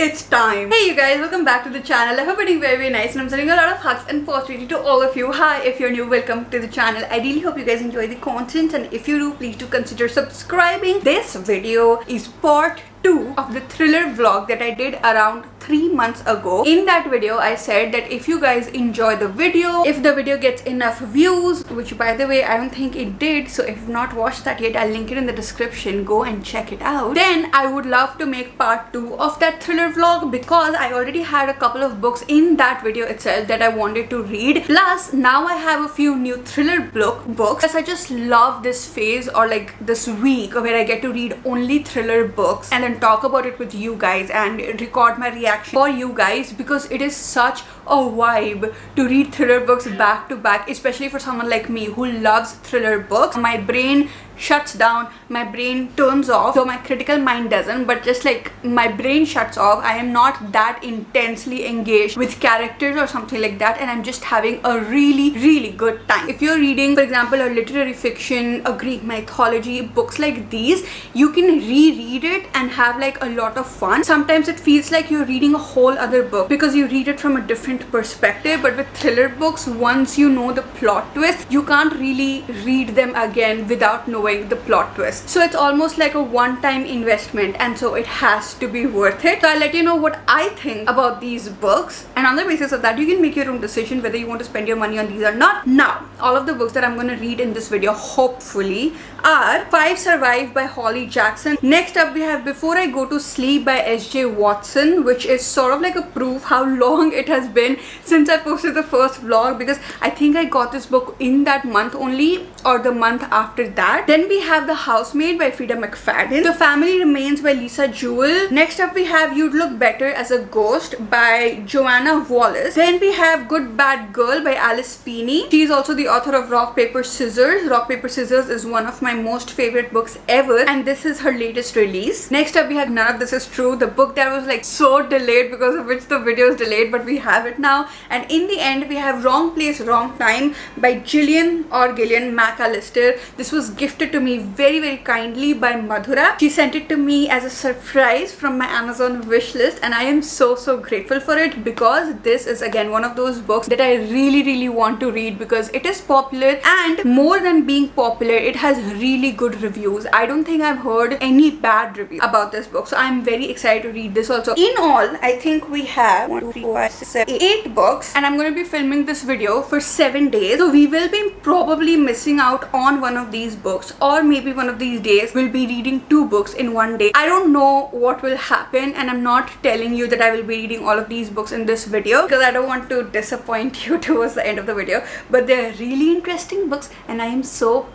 it's time. Hey you guys, welcome back to the channel. I hope you're doing very nice and I'm sending a lot of hugs and positivity to all of you. Hi, if you're new, welcome to the channel. I really hope you guys enjoy the content, and if you do, please do consider subscribing. This video is part 2 of the thriller vlog that I did around 3 months ago. In that video, I said that if you guys enjoy the video, if the video gets enough views, which by the way, I don't think it did, so if you've not watched that yet, I'll link it in the description, go and check it out. Then I would love to make part 2 of that thriller vlog, because I already had a couple of books in that video itself that I wanted to read. Plus, now I have a few new thriller books. As I just love this phase, or like this week where I get to read only thriller books and then talk about it with you guys and record my reaction for you guys, because it is such a vibe to read thriller books back to back, especially for someone like me who loves thriller books. My brain shuts down, my brain turns off, so my critical mind doesn't, but just like my brain shuts off. I am not that intensely engaged with characters or something like that, and I'm just having a really good time. If you're reading, for example, a literary fiction, a Greek mythology, books like these, you can reread it and have like a lot of fun. Sometimes it feels like you're reading a whole other book because you read it from a different perspective, but with thriller books, once you know the plot twist, you can't really read them again without knowing the plot twist. So it's almost like a one-time investment, and so it has to be worth it. So I'll let you know what I think about these books, and on the basis of that, you can make your own decision whether you want to spend your money on these or not. Now, all of the books that I'm going to read in this video, hopefully, are 5 Survive by Holly Jackson. Next up, we have Before I Go to Sleep by S.J. Watson, which is sort of like a proof how long it has been since I posted the first vlog, because I think I got this book in that month only, or the month after that. Then we have The Housemaid by Frida McFadden. The Family Remains by Lisa Jewell. Next up, we have You'd Look Better as a Ghost by Joanna Wallace. Then we have Good Bad Girl by Alice Feeney. She is also the author of Rock Paper Scissors. Rock Paper Scissors is one of my most favorite books ever, and this is her latest release. Next up, we have None of This Is True, the book that was like so delayed, because of which the video is delayed, but we have it now. And in the end, we have Wrong Place, Wrong Time by Gillian McAllister. This was gifted to me very kindly by Madhura. She sent it to me as a surprise from my Amazon wish list, and I am so grateful for it, because this is again one of those books that I really want to read, because it is popular, and more than being popular, it has really good reviews. I don't think I've heard any bad review about this book, so I'm very excited to read this also. In all, I think we have 1, 2, 3, 4, 5, 6, 7, 8 books, and I'm going to be filming this video for 7 days, so we will be probably missing out on one of these books, or maybe one of these days we'll be reading 2 books in one day. I don't know what will happen, and I'm not telling you that I will be reading all of these books in this video, because I don't want to disappoint you towards the end of the video, but they're really interesting books, and I am so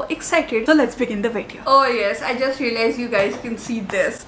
excited. So let's begin the video. Oh yes, I just realized you guys can see this.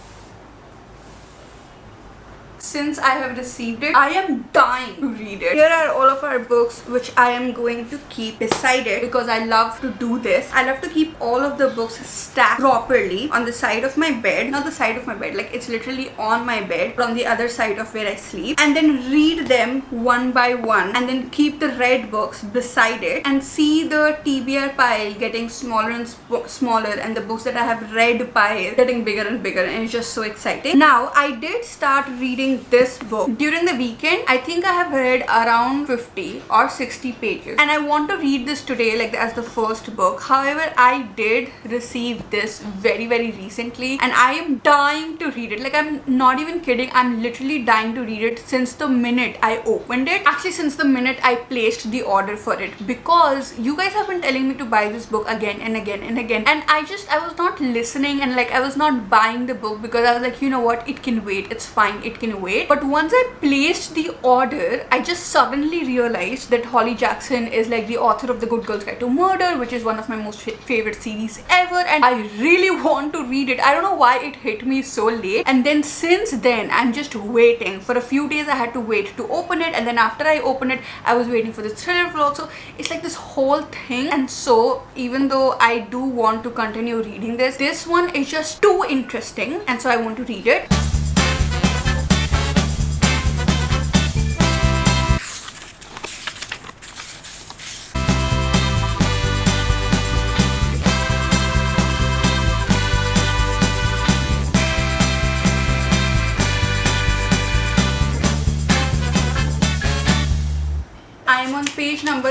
Since I have received it, I am dying to read it. Here are all of our books, which I am going to keep beside it, because I love to do this. I love to keep all of the books stacked properly on the side of my bed. Not the side of my bed, like it's literally on my bed, but on the other side of where I sleep, and then read them one by one, and then keep the read books beside it, and see the TBR pile getting smaller and smaller, and the books that I have read pile getting bigger and bigger, and it's just so exciting. Now, I did start reading this book during the weekend. I think I have read around 50 or 60 pages, and I want to read this today like as the first book. However, I did receive this very recently, and I am dying to read it. Like, I'm not even kidding, I'm literally dying to read it since the minute I opened it. Actually, since the minute I placed the order for it, because you guys have been telling me to buy this book again and again, and I was not listening, and like I was not buying the book, because I was like, you know what, it can wait, it's fine, it can wait. But once I placed the order, I just suddenly realized that Holly Jackson is like the author of The Good Girl's Guide to Murder, which is one of my most favorite series ever, and I really want to read it. I don't know why it hit me so late, and then since then I'm just waiting. For a few days I had to wait to open it, and then after I opened it, I was waiting for this thriller vlog. So it's like this whole thing, and so even though I do want to continue reading this one is just too interesting, and so I want to read it.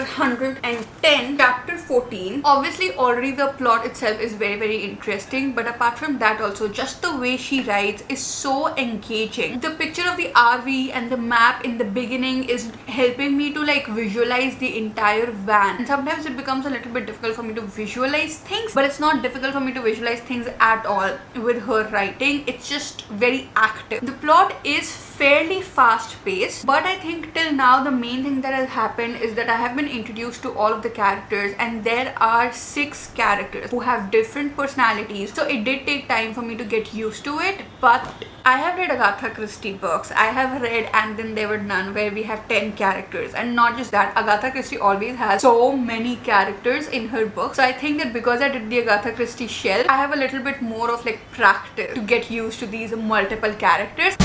110, chapter 14. Obviously already the plot itself is very interesting, but apart from that also just the way she writes is so engaging. The picture of the RV and the map in the beginning is helping me to like visualize the entire van, and sometimes it becomes a little bit difficult for me to visualize things, but it's not difficult for me to visualize things at all with her writing. It's just very active. The plot is fairly fast paced, but I think till now the main thing that has happened is that I have been introduced to all of the characters, and there are 6 characters who have different personalities, so it did take time for me to get used to it. But I have read Agatha Christie books. I have read And Then There Were None, where we have 10 characters, and not just that, Agatha Christie always has so many characters in her books. So I think that because I did the Agatha Christie shell, I have a little bit more of like practice to get used to these multiple characters.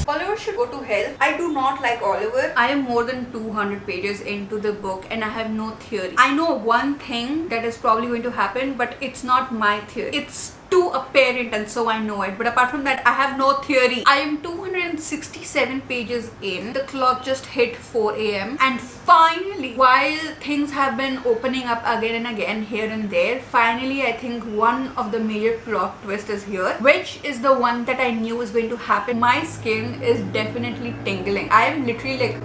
Oliver should go to hell. I do not like Oliver. I am more than 200 pages into the book and I have no theory. I know one thing that is probably going to happen, but it's not my theory. It's too apparent and so I know it. But apart from that, I have no theory. I am 267 pages in. The clock just hit 4 a.m. and finally, while things have been opening up again and again here and there, finally I think one of the major plot twists is here, which is the one that I knew was going to happen. My skin is definitely tingling. I am literally like,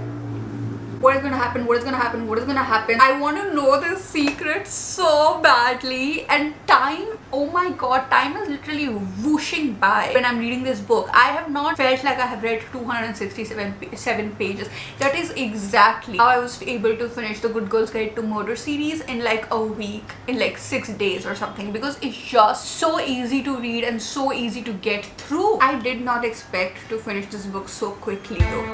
what is gonna happen? What is gonna happen? What is gonna happen? I want to know this secret so badly. And time, oh my god, time is literally whooshing by when I'm reading this book. I have not felt like I have read 267 pages. That is exactly how I was able to finish the Good Girls Guide to Murder series in like a week, in like 6 days or something, because it's just so easy to read and so easy to get through. I did not expect to finish this book so quickly though.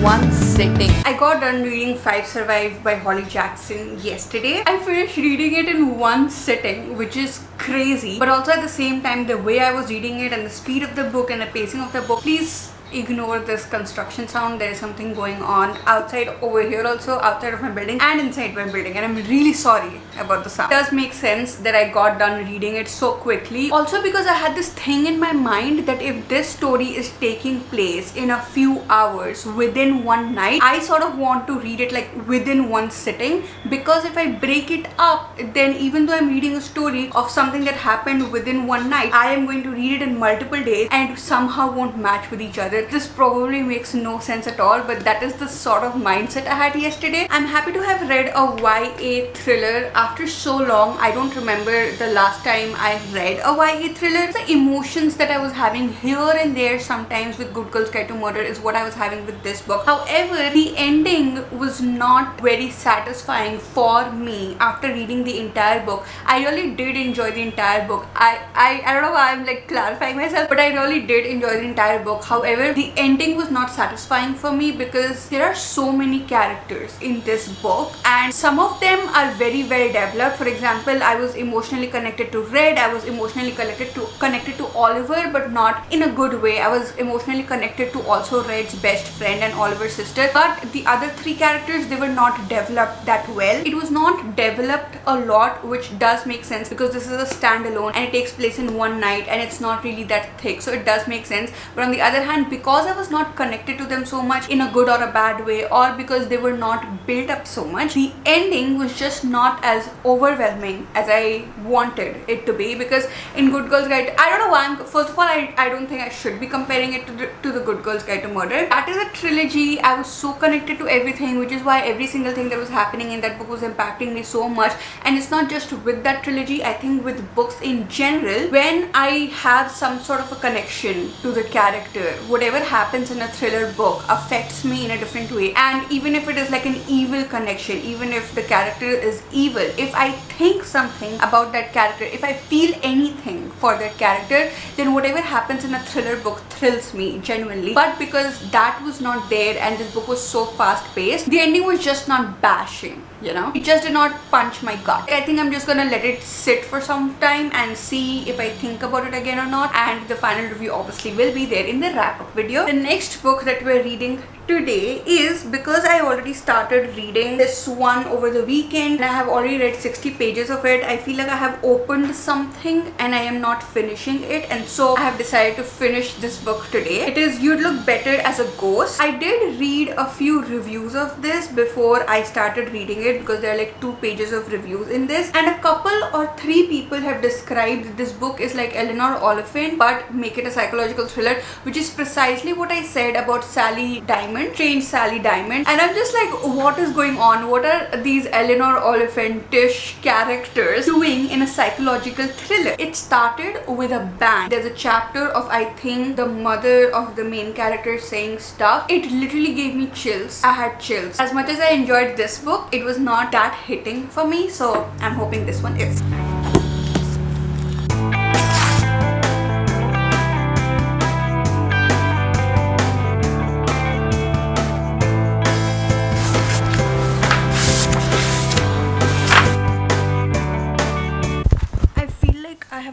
One sitting. I got done reading 5 Survive by Holly Jackson yesterday. I finished reading it in one sitting, which is crazy. But also at the same time, the way I was reading it and the speed of the book and the pacing of the book, please ignore this construction sound. There is something going on outside over here also, outside of my building and inside my building, and I'm really sorry about the sound. It does make sense that I got done reading it so quickly. Also because I had this thing in my mind that if this story is taking place in a few hours within one night, I sort of want to read it like within one sitting, because if I break it up, then even though I'm reading a story of something that happened within one night, I am going to read it in multiple days and somehow won't match with each other. This probably makes no sense at all, but that is the sort of mindset I had yesterday. I'm happy to have read a YA thriller after so long. I don't remember the last time I read a YA thriller. The emotions that I was having here and there sometimes with Good Girls Guide to Murder is what I was having with this book. However, the ending was not very satisfying for me after reading the entire book. I really did enjoy the entire book. I don't know why I'm like clarifying myself, but I really did enjoy the entire book. However, the ending was not satisfying for me because there are so many characters in this book and some of them are very well developed. For example, I was emotionally connected to Red, I was emotionally connected to Oliver, but not in a good way. I was emotionally connected to also Red's best friend and Oliver's sister, but the other 3 characters, they were not developed that well. It was not developed a lot, which does make sense because this is a standalone and it takes place in one night and it's not really that thick, so it does make sense. But on the other hand, because I was not connected to them so much in a good or a bad way, or because they were not built up so much, the ending was just not as overwhelming as I wanted it to be. Because in Good Girls Guide, I don't know why first of all, I don't think I should be comparing it to the Good Girls Guide to Murder. That is a trilogy. I was so connected to everything, which is why every single thing that was happening in that book was impacting me so much. And it's not just with that trilogy, I think with books in general, when I have some sort of a connection to the character, whatever happens in a thriller book affects me in a different way. And even if it is like an evil connection, even if the character is evil, if I think something about that character, if I feel anything for that character, then whatever happens in a thriller book thrills me genuinely. But because that was not there and this book was so fast paced, the ending was just not bashing, you know, it just did not punch my gut. I think I'm just gonna let it sit for some time and see if I think about it again or not, and the final review obviously will be there in the wrap up video. The next book that we're reading today is, because I already started reading this one over the weekend and I have already read 60 pages of it, I feel like I have opened something and I am not finishing it, and so I have decided to finish this book today. It is You'd Look Better as a Ghost. I did read a few reviews of this before I started reading it, because there are like 2 pages of reviews in this, and a couple or 3 people have described this book is like Eleanor Oliphant but make it a psychological thriller, which is precisely what I said about Sally Diamond, Strange Sally Diamond. And I'm just like, what is going on? What are these Eleanor Oliphant-ish characters doing in a psychological thriller? It started with a bang. There's a chapter of, I think, the mother of the main character saying stuff. It literally gave me chills. I had chills. As much as I enjoyed this book, it was not that hitting for me, so I'm hoping this one is.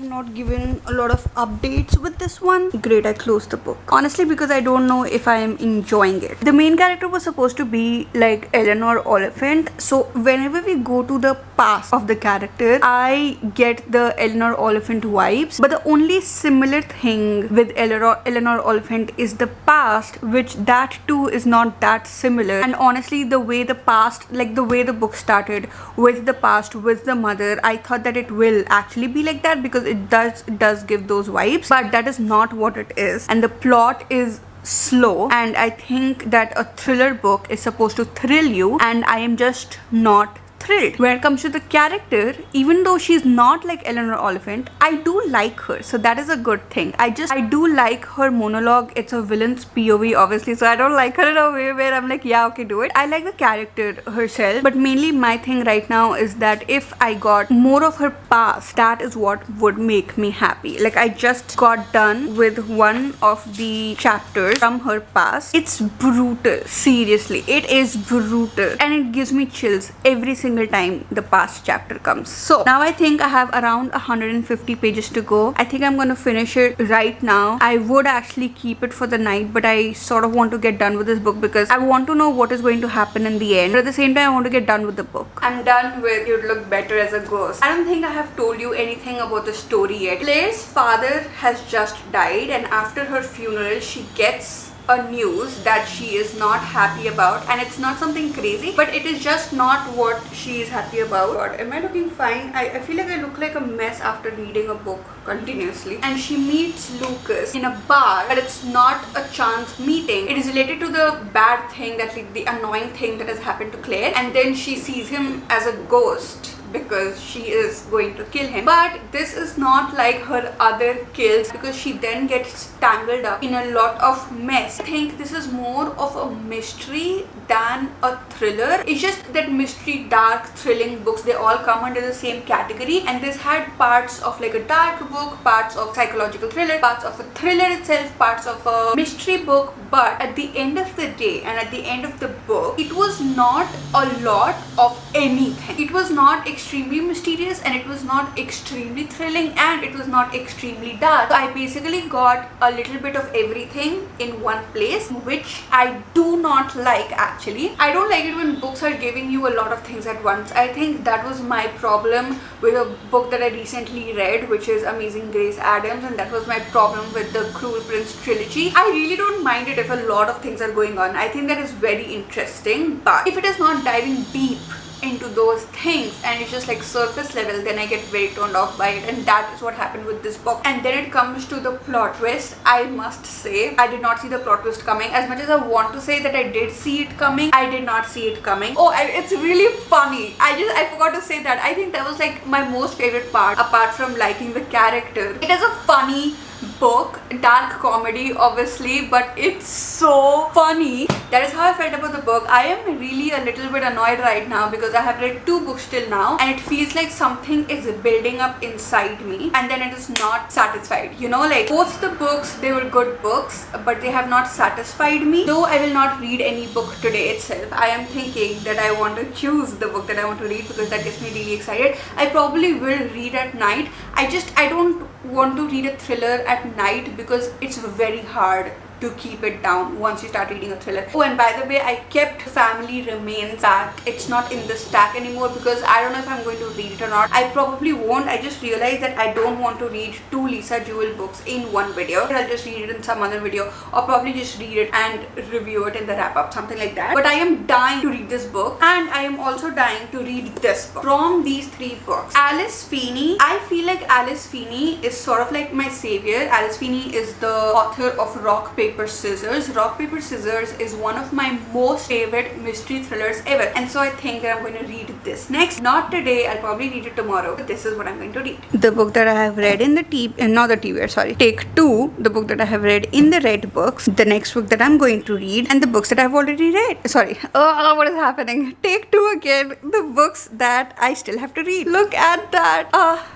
Not given a lot of updates with this one. Great, I closed the book. Honestly, because I don't know if I am enjoying it. The main character was supposed to be like Eleanor Oliphant, so whenever we go to the past of the character, I get the Eleanor Oliphant vibes. But the only similar thing with Eleanor Oliphant is the past, which that too is not that similar. And honestly, the way the past, like the way the book started with the past, with the mother, I thought that it will actually be like that, because it does give those vibes, but that is not what it is. And the plot is slow, and I think that a thriller book is supposed to thrill you, and I am just not thrilled. When it comes to the character, even though she's not like Eleanor Oliphant, I do like her, so that is a good thing. I do like her monologue. It's a villain's POV obviously, so I don't like her in a way where I'm like, yeah, okay, do it. I like the character herself, but mainly my thing right now is that if I got more of her past, that is what would make me happy. Like, I just got done with one of the chapters from her past. It's brutal, seriously, it is brutal, and it gives me chills every single time the past chapter comes. So now I think I have around 150 pages to go. I think I'm gonna finish it right now. I would actually keep it for the night, but I sort of want to get done with this book because I want to know what is going to happen in the end, but at the same time I want to get done with the book. I'm done with You'd Look Better as a Ghost. I don't think I have told you anything about the story yet. Claire's father has just died, and after her funeral she gets a news that she is not happy about, and it's not something crazy, but it is just not what she is happy about. God, am I looking fine? I feel like I look like a mess after reading a book continuously. And she meets Lucas in a bar, but it's not a chance meeting. It is related to the bad thing, that the annoying thing that has happened to Claire, and then she sees him as a ghost because she is going to kill him. But this is not like her other kills, because she then gets tangled up in a lot of mess. I think this is more of a mystery than a thriller. It's just that mystery, dark, thrilling books, they all come under the same category, and this had parts of like a dark book, parts of psychological thriller, parts of a thriller itself, parts of a mystery book. But at the end of the day and at the end of the book, it was not a lot of anything. It was not extremely mysterious, and it was not extremely thrilling, and it was not extremely dark. So I basically got a little bit of everything in one place, which I do not like actually. I don't like it when books are giving you a lot of things at once. I think that was my problem with a book that I recently read, which is Amazing Grace Adams, and that was my problem with the Cruel Prince trilogy. I really don't mind it if a lot of things are going on. I think that is very interesting, but if it is not diving deep into those things and it's just like surface level, then I get very turned off by it, and that is what happened with this book. And then it comes to the plot twist. I must say, I did not see the plot twist coming. As much as I want to say that I did see it coming, I did not see it coming. It's really funny. I forgot to say that. I think that was like my most favorite part, apart from liking the character. It is a funny book, dark comedy obviously, but it's so funny. That is how I felt about the book. I am really a little bit annoyed right now because I have read 2 books till now, and it feels like something is building up inside me, and then it is not satisfied. You know, like both the books, they were good books, but they have not satisfied me. Though I will not read any book today itself. I am thinking that I want to choose the book that I want to read because that gets me really excited. I probably will read at night. I don't want to read a thriller at night because it's very hard to keep it down once you start reading a thriller. Oh, and by the way, I kept Family Remains back. It's not in the stack anymore because I don't know if I'm going to read it or not. I probably won't. I just realized that I don't want to read 2 Lisa Jewell books in one video. I'll just read it in some other video, or probably just read it and review it in the wrap up, something like that. But I am dying to read this book, and I am also dying to read this book. From these 3 books, Alice Feeney, I feel like Alice Feeney is sort of like my savior. Alice Feeney is the author of Rock Paper Scissors. Rock Paper Scissors is one of my most favorite mystery thrillers ever, and so I think that I'm going to read this next. Not today, I'll probably read it tomorrow, but this is what I'm going to read. The book that I have read in the Take 2, the book that I have read in the red books, the next book that I'm going to read, and the books that I've already read. What is happening? Take 2 again, the books that I still have to read. Look at that.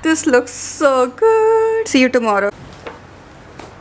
This looks so good. See you tomorrow.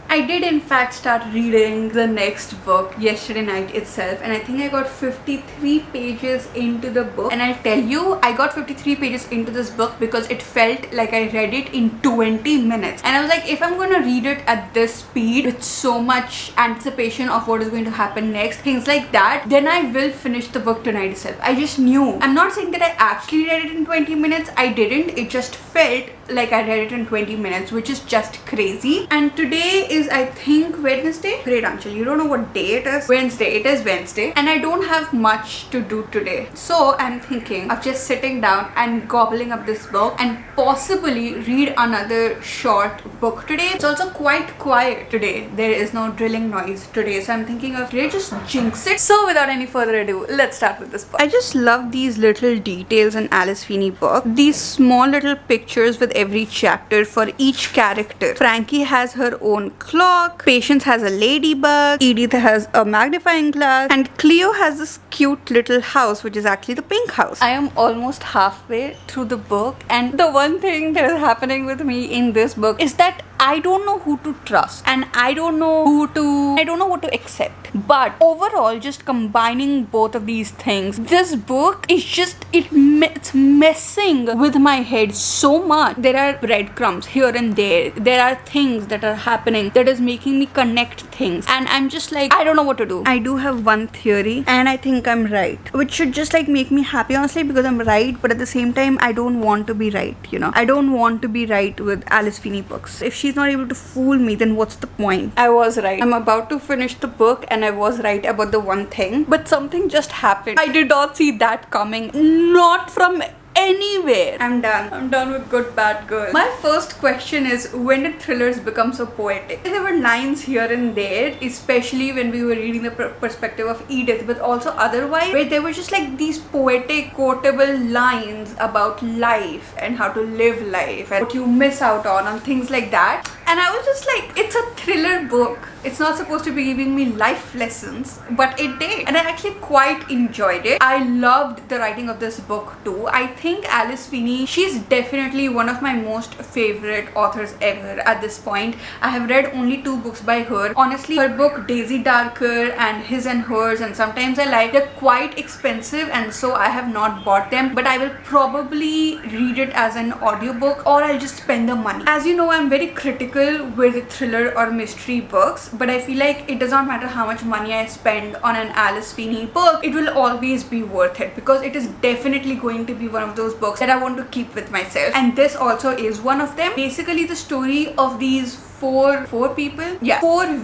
I did in fact start reading the next book yesterday night itself, and I think I got 53 pages into the book, and I'll tell you, I got 53 pages into this book because it felt like I read it in 20 minutes, and I was like, if I'm going to read it at this speed with so much anticipation of what is going to happen next, things like that, then I will finish the book tonight itself. I just knew. I'm not saying that I actually read it in 20 minutes. I didn't. It just felt like I read it in 20 minutes, which is just crazy. And today is, I think, Wednesday. Great, Anshul, you don't know what day it is. Wednesday. It is Wednesday, and I don't have much to do today, so I'm thinking of just sitting down and gobbling up this book and possibly read another short book today. It's also quite quiet today. There is no drilling noise today, so I'm thinking of just jinx it. So without any further ado, let's start with this book. I just love these little details in Alice Feeney book. These small little pictures with every chapter for each character. Frankie has her own clock, Patience has a ladybug, Edith has a magnifying glass, and Cleo has this cute little house, which is actually the pink house. I am almost halfway through the book, and the one thing that is happening with me in this book is that I don't know who to trust, and I don't know what to accept. But overall, just combining both of these things, this book is just, it's messing with my head so much. There are breadcrumbs here and there. There are things that are happening that is making me connect things, and I'm just like, I don't know what to do. I do have one theory, and I think I'm right, which should just like make me happy, honestly, because I'm right, but at the same time, I don't want to be right, you know. I don't want to be right with Alice Feeney books. If she's not able to fool me, then what's the point? I was right. I'm about to finish the book, and I was right about the one thing, but something just happened. I did not see that coming. Not from anywhere. I'm done with Good Bad Girl. My first question is, when did thrillers become so poetic? There were lines here and there, especially when we were reading the perspective of Edith, but also otherwise, where there were just like these poetic, quotable lines about life and how to live life and what you miss out on things like that. And I was just like, it's a thriller book. It's not supposed to be giving me life lessons, but it did. And I actually quite enjoyed it. I loved the writing of this book too. I think Alice Feeney, she's definitely one of my most favorite authors ever at this point. I have read only 2 books by her. Honestly, her book Daisy Darker and His and Hers and Sometimes I Lie, they're quite expensive, and so I have not bought them, but I will probably read it as an audiobook, or I'll just spend the money. As you know, I'm very critical with thriller or mystery books, but I feel like it does not matter how much money I spend on an Alice Feeney book, it will always be worth it, because it is definitely going to be one of those books that I want to keep with myself, and this also is one of them. Basically, the story of these four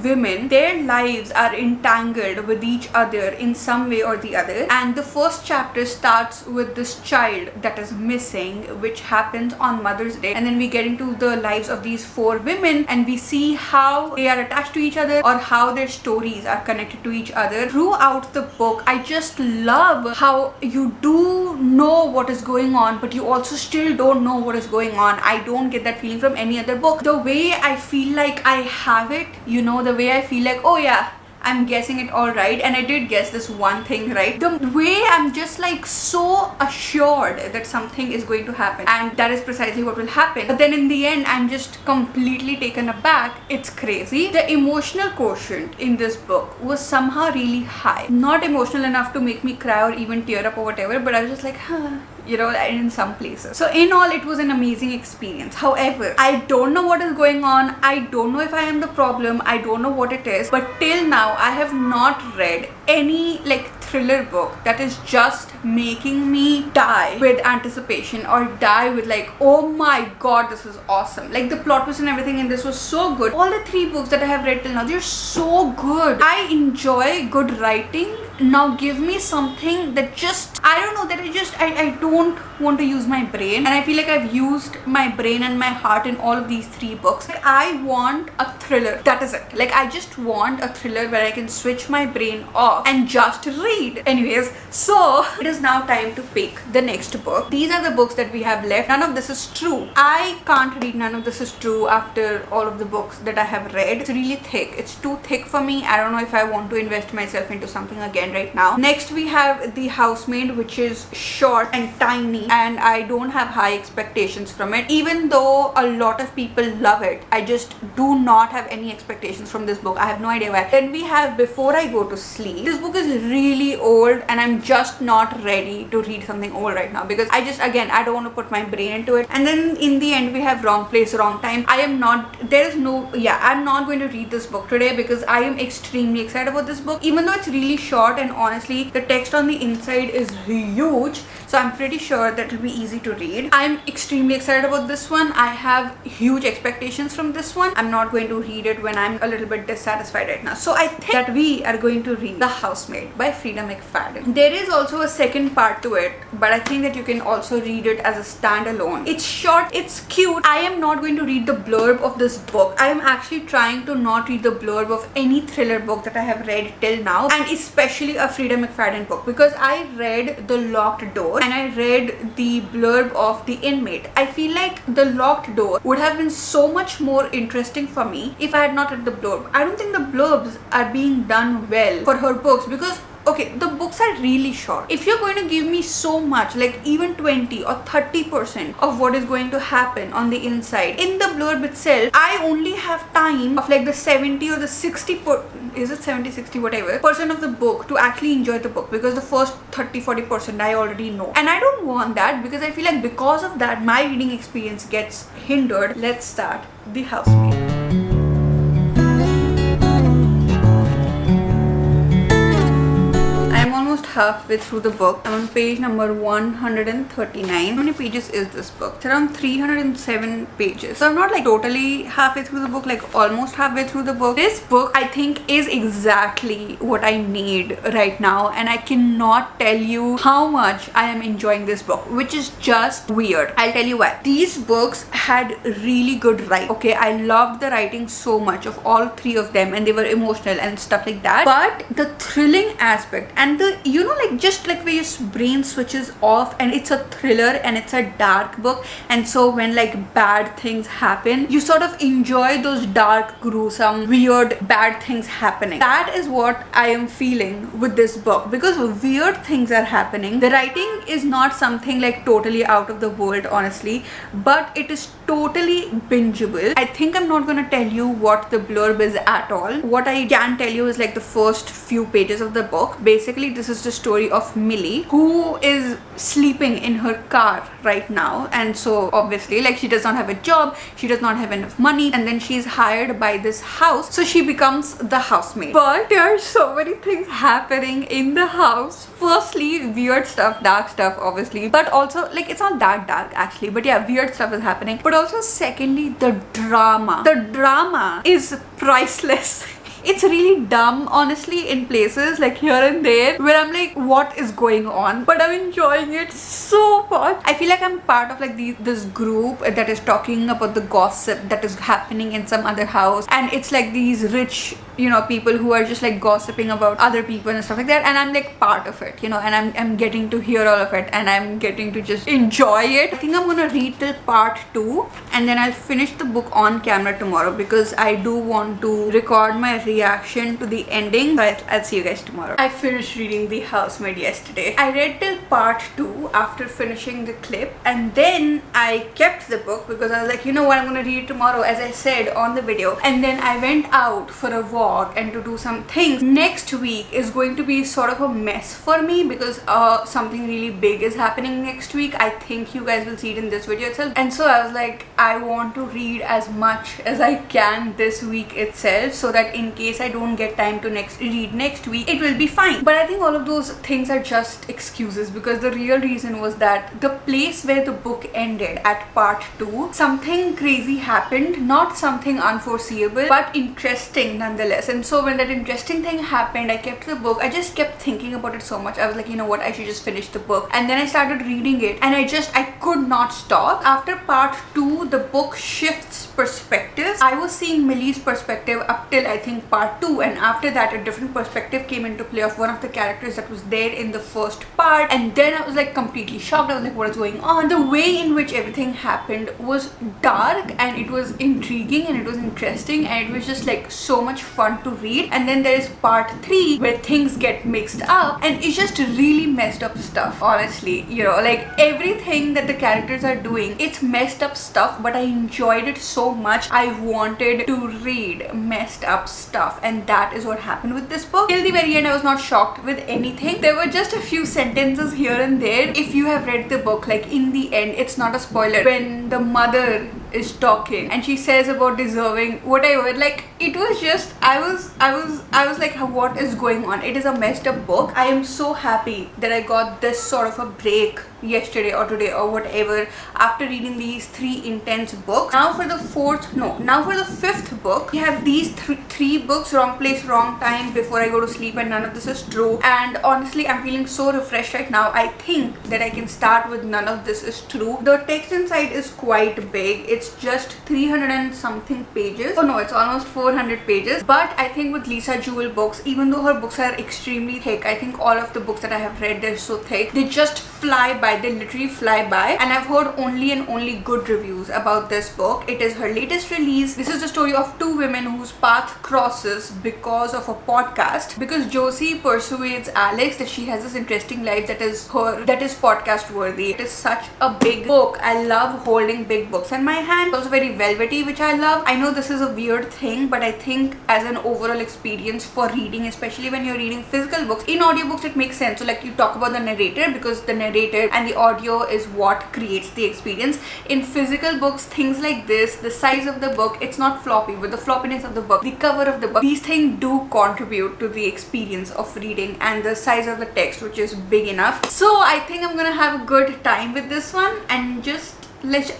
women, their lives are entangled with each other in some way or the other, and the first chapter starts with this child that is missing, which happens on Mother's Day, and then we get into the lives of these 4 women, and we see how they are attached to each other, or how their stories are connected to each other throughout the book. I just love how you do know what is going on, but you also still don't know what is going on. I don't get that feeling from any other book. The way I feel like I have it, you know, the way I feel like, oh yeah, I'm guessing it all right, and I did guess this one thing right. The way I'm just like so assured that something is going to happen, and that is precisely what will happen. But then in the end, I'm just completely taken aback. It's crazy. The emotional quotient in this book was somehow really high. Not emotional enough to make me cry or even tear up or whatever, but I was just like, huh, you know, in some places. So in all, it was an amazing experience. However, I don't know what is going on. I don't know if I am the problem. I don't know what it is, but till now I have not read any like thriller book that is just making me die with anticipation or die with like, oh my god, this is awesome. Like the plot twist and everything in this was so good. All the 3 books that I have read till now, they're so good. I enjoy good writing. Now give me something that just, I don't know, that I don't want to use my brain, and I feel like I've used my brain and my heart in all of these 3 books. Like, I want a thriller. That is it. Like I just want a thriller where I can switch my brain off and just read. Anyways, so it is now time to pick the next book. These are the books that we have left. None of this is true. I can't read None of This Is True after all of the books that I have read. It's really thick. It's too thick for me. I don't know if I want to invest myself into something again right now. Next we have The Housemaid, which is short and tiny, and I don't have high expectations from it. Even though a lot of people love it, I just do not have any expectations from this book. I have no idea why. Then we have Before I Go to Sleep. This book is really old and I'm just not ready to read something old right now because I don't want to put my brain into it. And then in the end we have Wrong Place, Wrong Time. I'm not going to read this book today because I am extremely excited about this book, even though it's really short, and honestly the text on the inside is huge, so I'm pretty sure that it'll be easy to read. I'm extremely excited about this one. I have huge expectations from this one. I'm not going to read it when I'm a little bit dissatisfied right now. So I think that we are going to read The Housemaid by Frida McFadden. There is also a second part to it, but I think that you can also read it as a standalone. It's short, it's cute. I am not going to read the blurb of this book. I am actually trying to not read the blurb of any thriller book that I have read till now, and especially a Frida McFadden book, because I read The Locked Door and I read the blurb of The Inmate. I feel like The Locked Door would have been so much more interesting for me if I had not read the blurb. I don't think the blurbs are being done well for her books because okay, the books are really short. If you're going to give me so much, like even 20 or 30% of what is going to happen on the inside in the blurb itself, I only have time of like the 70 or the 60 whatever percent of the book to actually enjoy the book, because the first 30-40% I already know, and I don't want that because I feel like because of that my reading experience gets hindered. Let's start The Housemaid. Halfway through the book. I'm on page number 139. How many pages is this book? It's around 307 pages. So I'm not like totally halfway through the book, like almost halfway through the book. This book I think is exactly what I need right now, and I cannot tell you how much I am enjoying this book, which is just weird. I'll tell you why. These books had really good writing. Okay, I loved the writing so much of all 3 of them, and they were emotional and stuff like that. But the thrilling aspect and the, you know, like just like where your brain switches off, and it's a thriller and it's a dark book, and so when like bad things happen, you sort of enjoy those dark, gruesome, weird, bad things happening. That is what I am feeling with this book, because weird things are happening. The writing is not something like totally out of the world, honestly, but it is totally bingeable. I think I'm not gonna tell you what the blurb is at all. What I can tell you is like the first few pages of the book. Basically, this is the story of Millie, who is sleeping in her car right now, and so obviously like she does not have a job, she does not have enough money, and then she's hired by this house, so she becomes the housemaid. But there are so many things happening in the house. Firstly, weird stuff, dark stuff obviously, but also like it's not that dark actually, but yeah, weird stuff is happening. But also secondly, the drama is priceless. It's really dumb, honestly, in places like here and there where I'm like, what is going on? But I'm enjoying it so much. I feel like I'm part of like this group that is talking about the gossip that is happening in some other house, and it's like these rich, you know, people who are just like gossiping about other people and stuff like that, and I'm like part of it, you know, and I'm getting to hear all of it, and I'm getting to just enjoy it. I think I'm gonna read till part 2, and then I'll finish the book on camera tomorrow, because I do want to record my reaction to the ending. But I'll see you guys tomorrow. I finished reading The Housemaid yesterday. I read till part 2 after finishing the clip, and then I kept the book because I was like, you know what, I'm gonna read it tomorrow, as I said on the video. And then I went out for a walk vlog and to do some things. Next week is going to be sort of a mess for me because something really big is happening next week. I think you guys will see it in this video itself. And so I was like, I want to read as much as I can this week itself so that in case I don't get time to read next week, it will be fine. But I think all of those things are just excuses because the real reason was that the place where the book ended at part 2, something crazy happened, not something unforeseeable but interesting nonetheless. And so when that interesting thing happened, I kept the book. I just kept thinking about it so much. I was like, you know what, I should just finish the book. And then I started reading it and I could not stop. After part 2, the book shifts perspectives. I was seeing Millie's perspective up till I think part 2, and after that a different perspective came into play of one of the characters that was there in the first part, and then I was like completely shocked. I was like, what is going on? The way in which everything happened was dark and it was intriguing and it was interesting and it was just like so much fun to read. And then there is part 3 where things get mixed up and it's just really messed up stuff, honestly. You know, like everything that the characters are doing, it's messed up stuff, but I enjoyed it so much. I wanted to read messed up stuff, and that is what happened with this book. Till the very end, I was not shocked with anything. There were just a few sentences here and there. If you have read the book, like in the end, it's not a spoiler, when the mother is talking and she says about deserving whatever, like it was just, I was like, what is going on? It is a messed up book. I am so happy that I got this sort of a break yesterday or today or whatever after reading these 3 intense books. Now for the fifth book, we have these three books, Wrong Place, Wrong Time, Before I Go to Sleep, and None of This Is True. And honestly, I'm feeling so refreshed right now. I think that I can start with None of This Is True. The text inside is quite big. It's just 300 and something pages. Oh no, it's almost 400 pages. But I think with Lisa Jewell books, even though her books are extremely thick, I think all of the books that I have read, they're so thick, they just fly by. They literally fly by. And I've heard only good reviews about this book. It is her latest release. This is the story of 2 women whose path crosses because of a podcast. Because Josie persuades Alex that she has this interesting life that is podcast worthy. It is such a big book. I love holding big books in my hand. It's also very velvety, which I love. I know this is a weird thing, but I think as an overall experience for reading, especially when you're reading physical books, in audiobooks it makes sense. So like you talk about the narrator, because the narrator and the audio is what creates the experience. In physical books, things like this, the size of the book, it's not floppy, but the floppiness of the book, the cover of the book, these things do contribute to the experience of reading, and the size of the text, which is big enough. So I think I'm gonna have a good time with this one. And just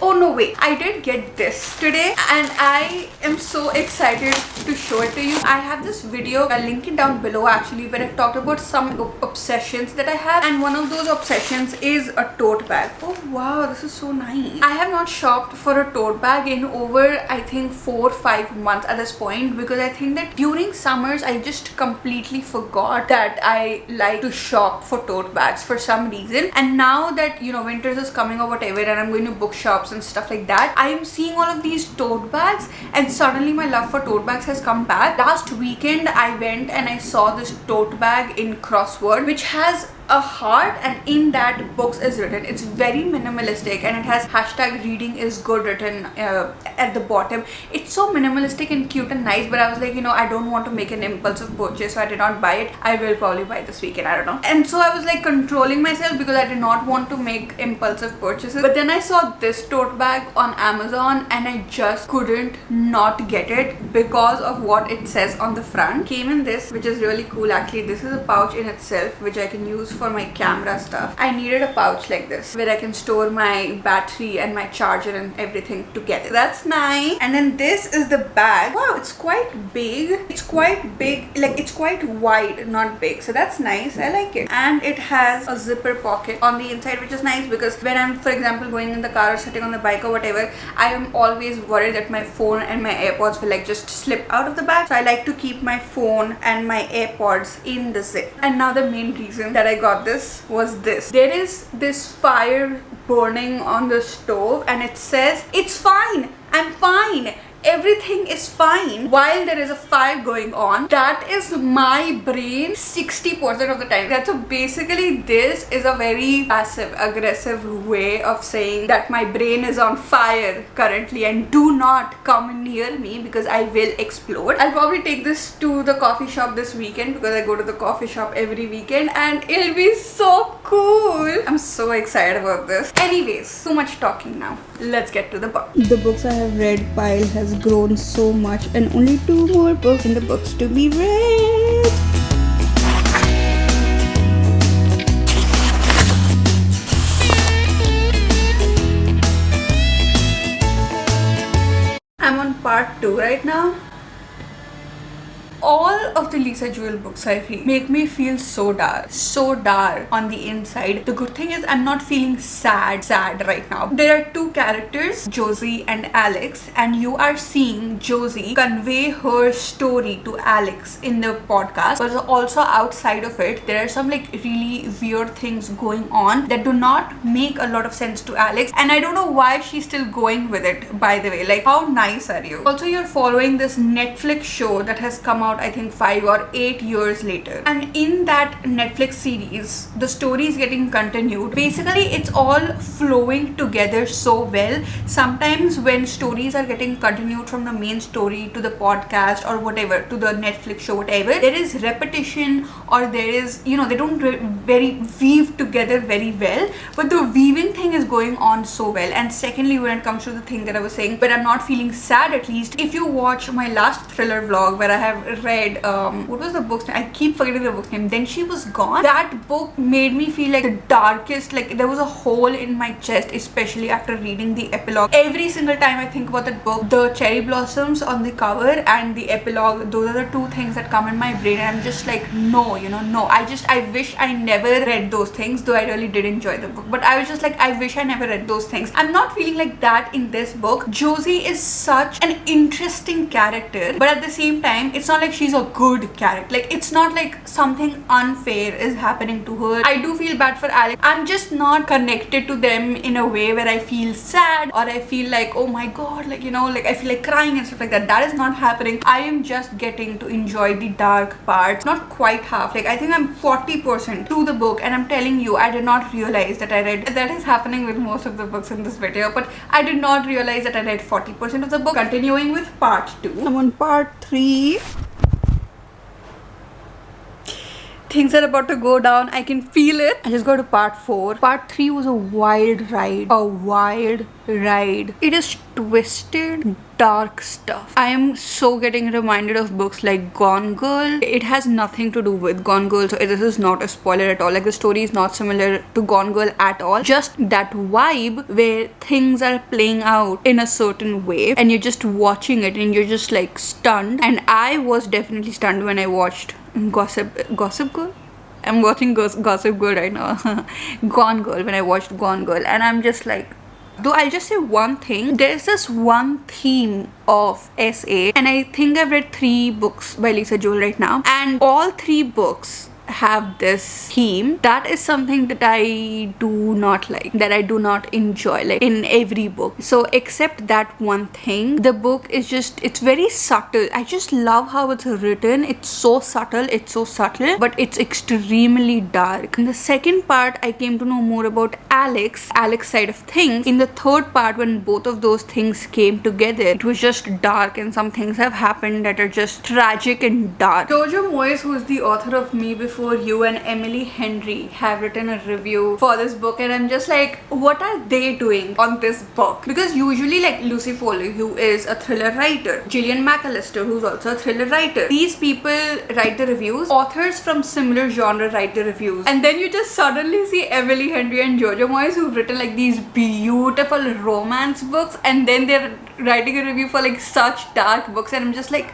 oh no, wait, I did get this today and I am so excited to show it to you. I have this video, I'll link it down below actually, where I've talked about some obsessions that I have, and one of those obsessions is a tote bag. Oh wow, this is so nice. I have not shopped for a tote bag in over I think 4 or 5 months at this point, because I think that during summers I just completely forgot that I like to shop for tote bags for some reason. And now that, you know, winters is coming or whatever, and I'm going to bookshops and stuff like that, I am seeing all of these tote bags and suddenly my love for tote bags has come back. Last weekend I went and I saw this tote bag in Crossword which has a heart, and in that books is written. It's very minimalistic and it has hashtag reading is good written at the bottom. It's so minimalistic and cute and nice, but I was like, you know, I don't want to make an impulsive purchase, so I did not buy it. I will probably buy this weekend, I don't know. And so I was like controlling myself because I did not want to make impulsive purchases. But then I saw this tote bag on Amazon and I just couldn't not get it because of what it says on the front. Came in this, which is really cool actually. This is a pouch in itself which I can use for my camera stuff. I needed a pouch like this where I can store my battery and my charger and everything together. That's nice. And then this is the bag. Wow, it's quite big. It's quite big, like it's quite wide, not big. So that's nice. I like it. And it has a zipper pocket on the inside, which is nice because when I'm, for example, going in the car or sitting on the bike or whatever, I am always worried that my phone and my AirPods will like just slip out of the bag. So I like to keep my phone and my AirPods in the zip. And now the main reason that I got this was this. There is this fire burning on the stove and it says, "It's fine, I'm fine, everything is fine while there is a fight going on. That is my brain 60% of the time. So basically this is a very passive aggressive way of saying that my brain is on fire currently and do not come near me because I will explode. I'll probably take this to the coffee shop this weekend because I go to the coffee shop every weekend and it'll be so cool. I'm so excited about this. Anyways, too much talking now. Let's get to the book. The books I have read pile has grown so much and only 2 more books in the books to be read. I'm on part 2 right now. All of the Lisa Jewell books I read make me feel so dark on the inside. The good thing is I'm not feeling sad right now. There are 2 characters, Josie and Alex, and you are seeing Josie convey her story to Alex in the podcast, but also outside of it there are some like really weird things going on that do not make a lot of sense to Alex, and I don't know why she's still going with it, by the way. Like, how nice are you? Also, you're following this Netflix show that has come out I think 5 or 8 years later, and in that Netflix series the story is getting continued. Basically it's all flowing together so well. Sometimes when stories are getting continued from the main story to the podcast or whatever, to the Netflix show, whatever, there is repetition or there is, you know, they don't very weave together very well, but the weaving thing is going on so well. And secondly, when it comes to the thing that I was saying, but I'm not feeling sad, at least if you watch my last thriller vlog where I have read what was the book's name? I keep forgetting the book's name. Then She Was Gone. That book made me feel like the darkest, like there was a hole in my chest, especially after reading the epilogue. Every single time I think about that book, the cherry blossoms on the cover and the epilogue, those are the 2 things that come in my brain, and I'm just like, no, you know, no. I wish I never read those things, though I really did enjoy the book, but I was just like, I wish I never read those things. I'm not feeling like that in this book. Josie is such an interesting character, but at the same time it's not like she's a good character. Like, it's not like something unfair is happening to her. I do feel bad for Alex. I'm just not connected to them in a way where I feel sad or I feel like, oh my god, like, you know, like I feel like crying and stuff like that. That is not happening. I am just getting to enjoy the dark parts. Not quite half. Like, I think I'm 40% through the book, and I'm telling you, I did not realize that I read. That is happening with most of the books in this video, but I did not realize that I read 40% of the book. Continuing with part 2. I'm on part 3. Things are about to go down. I can feel it. I just got to part 4. Part 3 was a wild ride. A wild ride. It is twisted, dark stuff. I am so getting reminded of books like Gone Girl. It has nothing to do with Gone Girl, so this is not a spoiler at all. Like, the story is not similar to Gone Girl at all. Just that vibe where things are playing out in a certain way and you're just watching it and you're just like stunned. And I was definitely stunned when I watched Gossip Girl? I'm watching Gossip Girl right now. Gone Girl, when I watched Gone Girl, and I'm just like, though I'll just say one thing, there's this one theme of SA, and I think I've read 3 books by Lisa Jewell right now, and all 3 books have this theme. That is something that I do not like, that I do not enjoy, like in every book. So except that one thing, the book is just, it's very subtle. I just love how it's written. It's so subtle, but it's extremely dark. In the second part, I came to know more about Alex side of things. In the third part, when both of those things came together, it was just dark, and some things have happened that are just tragic and dark. Jojo Moyes, who is the author of Me Before You, and Emily Henry have written a review for this book, and I'm just like, what are they doing on this book? Because usually, like Lucy Foley, who is a thriller writer, Gillian McAllister, who's also a thriller writer, these people write the reviews. Authors from similar genre write the reviews, and then you just suddenly see Emily Henry and Jojo Moyes, who've written like these beautiful romance books, and then they're writing a review for like such dark books, and I'm just like,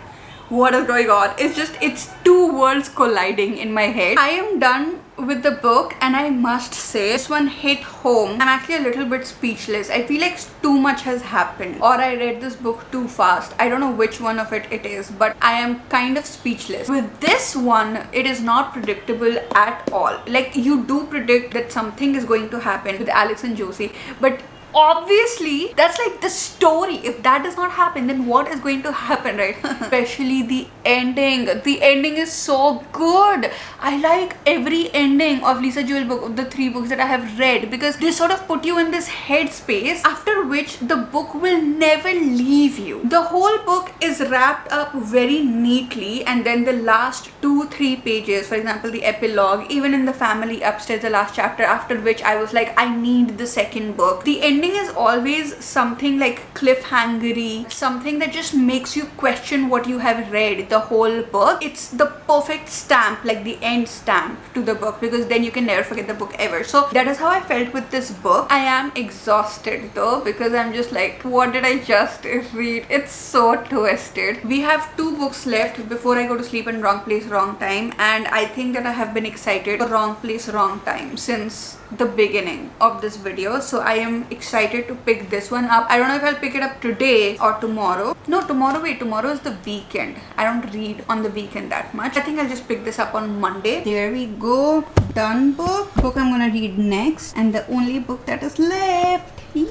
what is going on? It's 2 worlds colliding in my head. I am done with the book, and I must say this one hit home. I'm actually a little bit speechless. I feel like too much has happened, or I read this book too fast. I don't know which one of it is, but I am kind of speechless. With this one, it is not predictable at all. Like, you do predict that something is going to happen with Alex and Josie, but obviously that's like the story. If that does not happen, then what is going to happen, right? Especially the ending. The ending is so good. I like every ending of Lisa Jewell book, of the 3 books that I have read, because they sort of put you in this headspace after which the book will never leave you. The whole book is wrapped up very neatly, and then the last 2-3 pages, for example the epilogue, even in The Family Upstairs, the last chapter, after which I was like, I need the second book. The ending is always something like cliffhangery, something that just makes you question what you have read the whole book. It's the perfect stamp, like the end stamp to the book, because then you can never forget the book ever. So that is how I felt with this book. I am exhausted though, because I'm just like, what did I just read? It's so twisted. We have 2 books left before I go to sleep, and Wrong Place, Wrong Time, and I think that I have been excited for Wrong Place, Wrong Time since the beginning of this video. So I am excited to pick this one up. I don't know if I'll pick it up today or tomorrow. No, tomorrow. Wait, tomorrow is the weekend. I don't read on the weekend that much. I think I'll just pick this up on Monday. There we go. Done book. Book I'm gonna read next, and the only book that is left. Yay!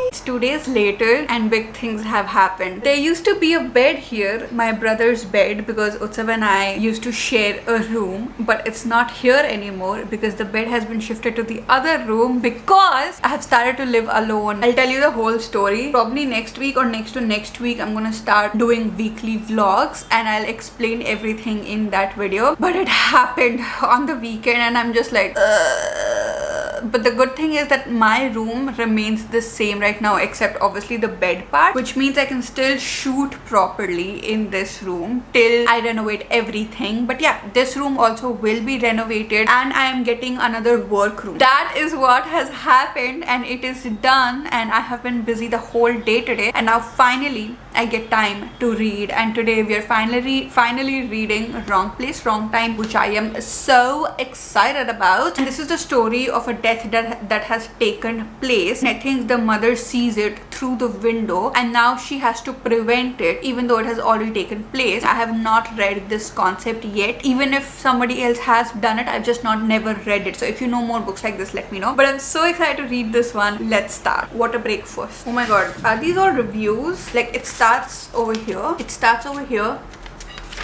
It's 2 days later and big things have happened. There used to be a bed here, my brother's bed, because Utsav and I used to share a room, but it's not here anymore because the bed has been shifted to the other room because I have started to live alone. I'll tell you the whole story. Probably next week or next to next week I'm gonna start doing weekly vlogs and I'll explain everything in that video. But it happened on the weekend and I'm just like but the good thing is that my room remains the same right now, except obviously the bed part, which means I can still shoot properly in this room till I renovate everything. But yeah, this room also will be renovated and I am getting another workroom. That is what has happened and it is done, and I have been busy the whole day today, and now finally I get time to read. And today we are finally reading Wrong Place, Wrong Time, which I am so excited about. And this is the story of a death that has taken place. And I think the mother sees it through the window and now she has to prevent it, even though it has already taken place. I have not read this concept yet. Even if somebody else has done it, I've just never read it. So if you know more books like this, let me know. But I'm so excited to read this one. Let's start. What a break first. Oh my god, are these all reviews? Like, it starts over here,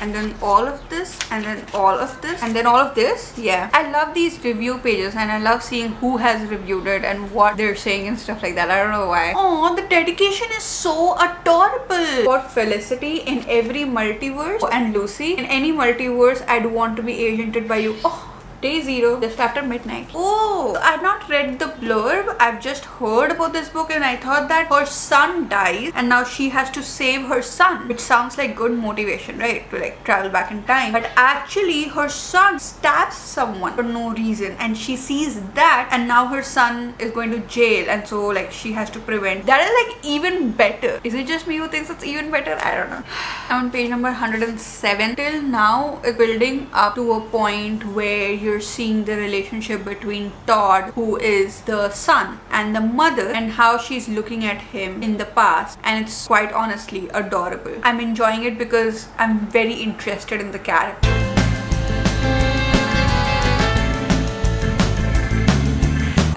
and then all of this, and then all of this, and then all of this. Yeah, I love these review pages and I love seeing who has reviewed it and what they're saying and stuff like that. I don't know why. Oh, the dedication is so adorable. For Felicity in every multiverse, and Lucy in any multiverse, I'd want to be agented by you. Oh, Day 0, just after midnight. Oh, I've not read the blurb. I've just heard about this book and I thought that her son dies and now she has to save her son, which sounds like good motivation, right? To like travel back in time. But actually her son stabs someone for no reason and she sees that, and now her son is going to jail, and so like she has to prevent. That is like even better. Is it just me who thinks it's even better? I don't know. I'm on page number 107. Till now it's building up to a point where you're seeing the relationship between Todd, who is the son, and the mother, and how she's looking at him in the past, and it's quite honestly adorable. I'm enjoying it because I'm very interested in the character.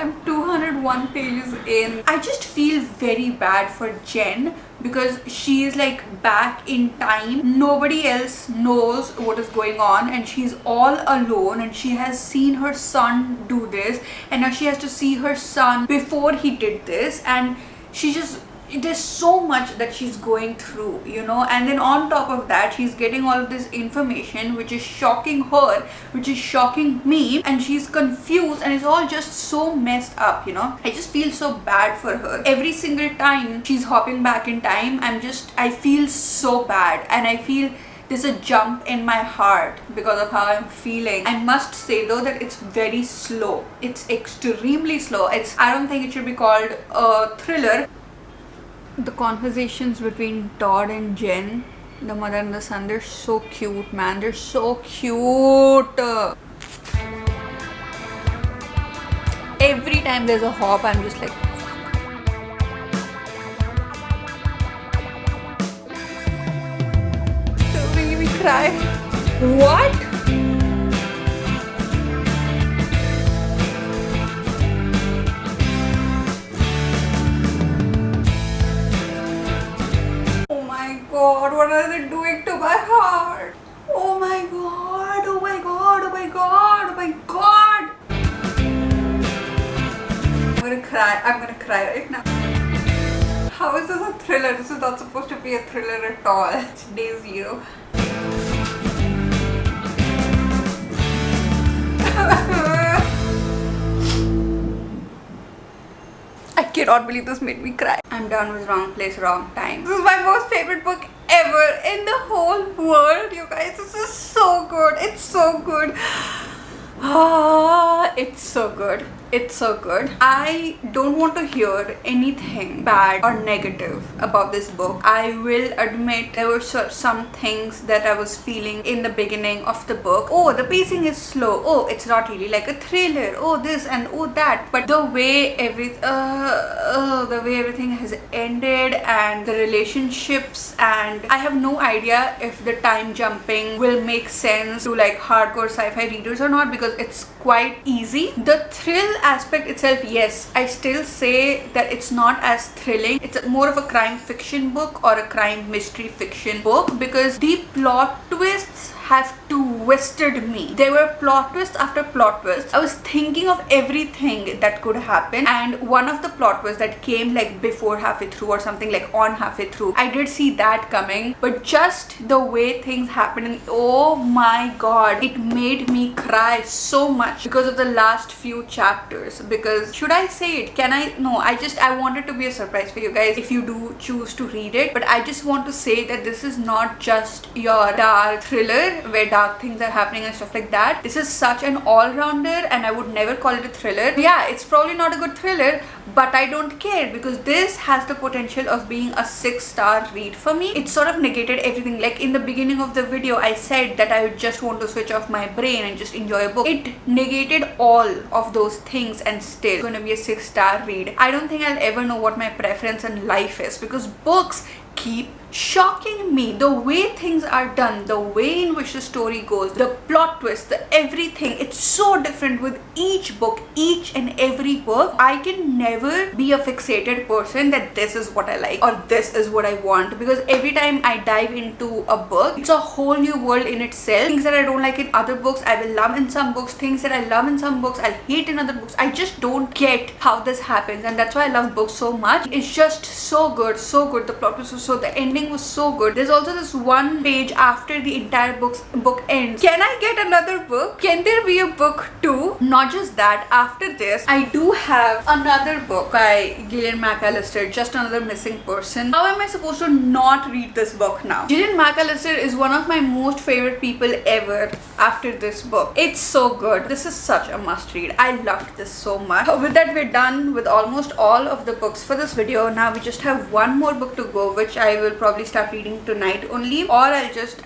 I'm 201 pages in. I just feel very bad for Jen because she is like back in time. Nobody else knows what is going on and she's all alone, and she has seen her son do this and now she has to see her son before he did this, and she just, there's so much that she's going through, you know. And then on top of that, she's getting all of this information which is shocking her, which is shocking me, and she's confused, and it's all just so messed up, you know. I just feel so bad for her. Every single time she's hopping back in time, I feel so bad, and I feel there's a jump in my heart because of how I'm feeling. I must say though that it's very slow. It's extremely slow. I don't think it should be called a thriller. The conversations between Todd and Jen, the mother and the son, they're so cute, man. They're so cute. Every time there's a hop, I'm just like, don't make me cry. What? god, what are they doing to my heart? Oh my god, oh my god, oh my god, oh my god. I'm gonna cry right now. How is this a thriller? This is not supposed to be a thriller at all. It's day 0. I cannot believe this made me cry. I'm done with Wrong Place, Wrong Time. This is my most favorite book ever in the whole world, you guys. This is so good. It's so good. Ah, it's so good. It's so good. I don't want to hear anything bad or negative about this book. I will admit there were some things that I was feeling in the beginning of the book. Oh, the pacing is slow. Oh, it's not really like a thriller. Oh, this and oh that. But the way everything has ended and the relationships, and I have no idea if the time jumping will make sense to like hardcore sci-fi readers or not, because it's quite easy. The thrill aspect itself, yes, I still say that it's not as thrilling. It's more of a crime fiction book or a crime mystery fiction book, because the plot twists have twisted me. There were plot twist after plot twist. I was thinking of everything that could happen, and one of the plot twists that came like before halfway through or something, like on halfway through, I did see that coming. But just the way things happened, and oh my god, it made me cry so much because of the last few chapters. Because should I say it? Can I? No, I wanted to be a surprise for you guys if you do choose to read it. But I just want to say that this is not just your dark thriller where dark things are happening and stuff like that. This is such an all-rounder, and I would never call it a thriller. Yeah, it's probably not a good thriller, but I don't care, because this has the potential of being a 6-star read for me. It sort of negated everything. Like in the beginning of the video, I said that I would just want to switch off my brain and just enjoy a book. It negated all of those things, and still it's gonna be a 6-star read. I don't think I'll ever know what my preference in life is, because books keep shocking me. The way things are done, the way in which the story goes, the plot twist, the everything, it's so different with each book, each and every book. I can never be a fixated person that this is what I like or this is what I want, because every time I dive into a book, it's a whole new world in itself. Things that I don't like in other books, I will love in some books. Things that I love in some books, I'll hate in other books. I just don't get how this happens, and that's why I love books so much. It's just so good, so good. The plot was so, the ending was so good. There's also this one page after the entire book ends. Can I get another book? Can there be a book 2? Not just that, after this I do have another book by Gillian McAllister, Just Another Missing Person. How am I supposed to not read this book now? Gillian McAllister is one of my most favorite people ever after this book. It's so good. This is such a must read. I loved this so much. With that, we're done with almost all of the books for this video. Now we just have one more book to go, which I will probably start reading tonight only, or I just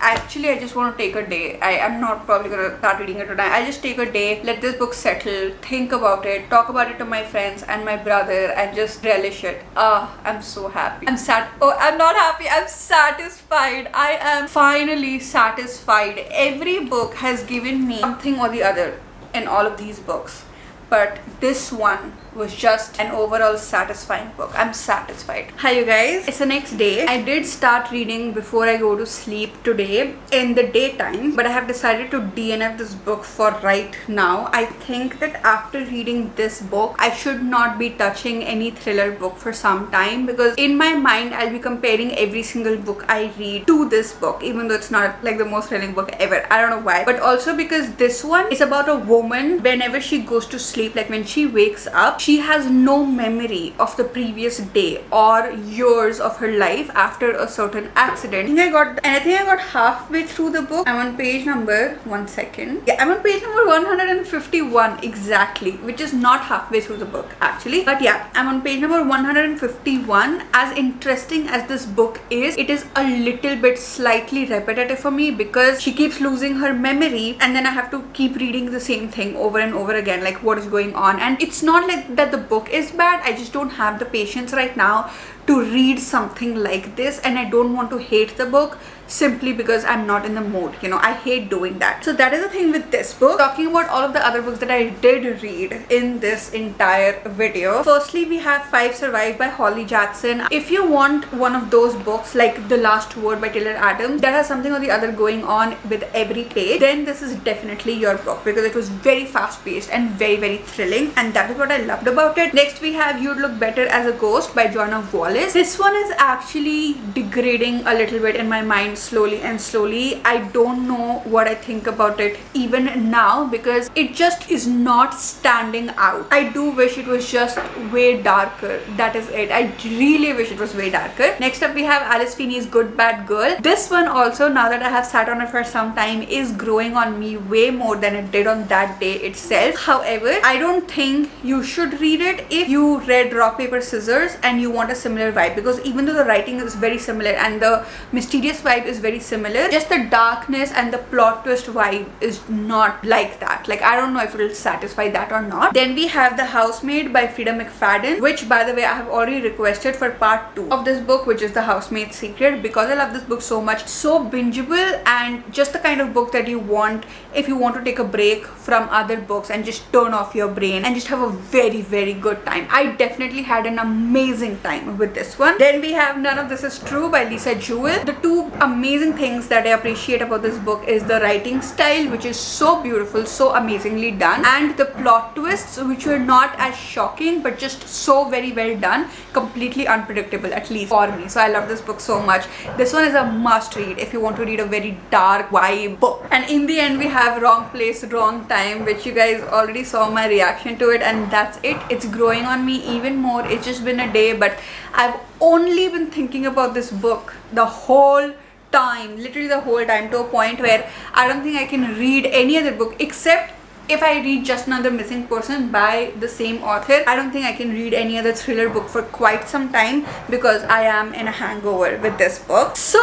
want to take a day. I am not probably gonna start reading it tonight. I'll just take a day, let this book settle, think about it, talk about it to my friends and my brother, and just relish it. I'm so happy. I'm not happy. I'm satisfied. I am finally satisfied. Every book has given me something or the other in all of these books, but this one was just an overall satisfying book. I'm satisfied. Hi you guys, it's the next day. I did start reading before I go to sleep today in the daytime, but I have decided to DNF this book for right now. I think that after reading this book, I should not be touching any thriller book for some time, because in my mind I'll be comparing every single book I read to this book, even though it's not like the most thrilling book ever. I don't know why, but also because this one is about a woman. Whenever she goes to sleep, like when she wakes up, she has no memory of the previous day or years of her life after a certain accident. I think I got halfway through the book. I'm on page number, one second. Yeah, I'm on page number 151 exactly, which is not halfway through the book actually. But yeah, I'm on page number 151. As interesting as this book is, it is a little bit slightly repetitive for me, because she keeps losing her memory, and then I have to keep reading the same thing over and over again, like what is going on. And it's not like that the book is bad, I just don't have the patience right now to read something like this, and I don't want to hate the book simply because I'm not in the mood. You know, I hate doing that. So that is the thing with this book. Talking about all of the other books that I did read in this entire video. Firstly, we have 5 Survive by Holly Jackson. If you want one of those books like The Last Word by Taylor Adams that has something or the other going on with every page, then this is definitely your book, because it was very fast paced and very thrilling, and that is what I loved about it. Next, we have You'd Look Better as a Ghost by Joanna Wallace. This one is actually degrading a little bit in my mind slowly and slowly. I don't know what I think about it even now, because it just is not standing out. I do wish it was just way darker. That is it. I really wish it was way darker. Next up, we have Alice Feeney's Good Bad Girl. This one also, now that I have sat on it for some time, is growing on me way more than it did on that day itself. However, I don't think you should read it if you read Rock Paper Scissors and you want a similar vibe, because even though the writing is very similar and the mysterious vibe is very similar, just the darkness and the plot twist vibe is not like that. Like, I don't know if it will satisfy that or not. Then we have The Housemaid by Frida McFadden, which, by the way, I have already requested for part 2 of this book, which is The Housemaid's Secret, because I love this book so much. So bingeable, and just the kind of book that you want if you want to take a break from other books and just turn off your brain and just have a very good time. I definitely had an amazing time with this one. Then we have None of This Is True by Lisa Jewell. The two amazing things that I appreciate about this book is the writing style, which is so beautiful, so amazingly done, and the plot twists, which were not as shocking but just so very well done, completely unpredictable, at least for me. So I love this book so much. This one is a must read if you want to read a very dark vibe book. And in the end, we have Wrong Place, Wrong Time, which you guys already saw my reaction to it, and that's it. It's growing on me even more. It's just been a day, but I've only been thinking about this book the whole time, literally the whole time, to a point where I don't think I can read any other book except if I read Just Another Missing Person by the same author. I don't think I can read any other thriller book for quite some time, because I am in a hangover with this book. So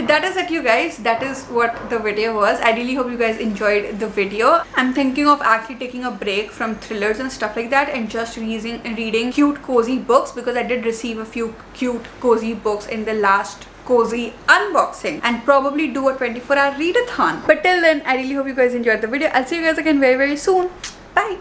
that is it, you guys. That is what the video was. I really hope you guys enjoyed the video. I'm thinking of actually taking a break from thrillers and stuff like that and just reading cute cozy books, because I did receive a few cute cozy books in the last cozy unboxing, and probably do a 24-hour readathon. But till then, I really hope you guys enjoyed the video. I'll see you guys again very soon.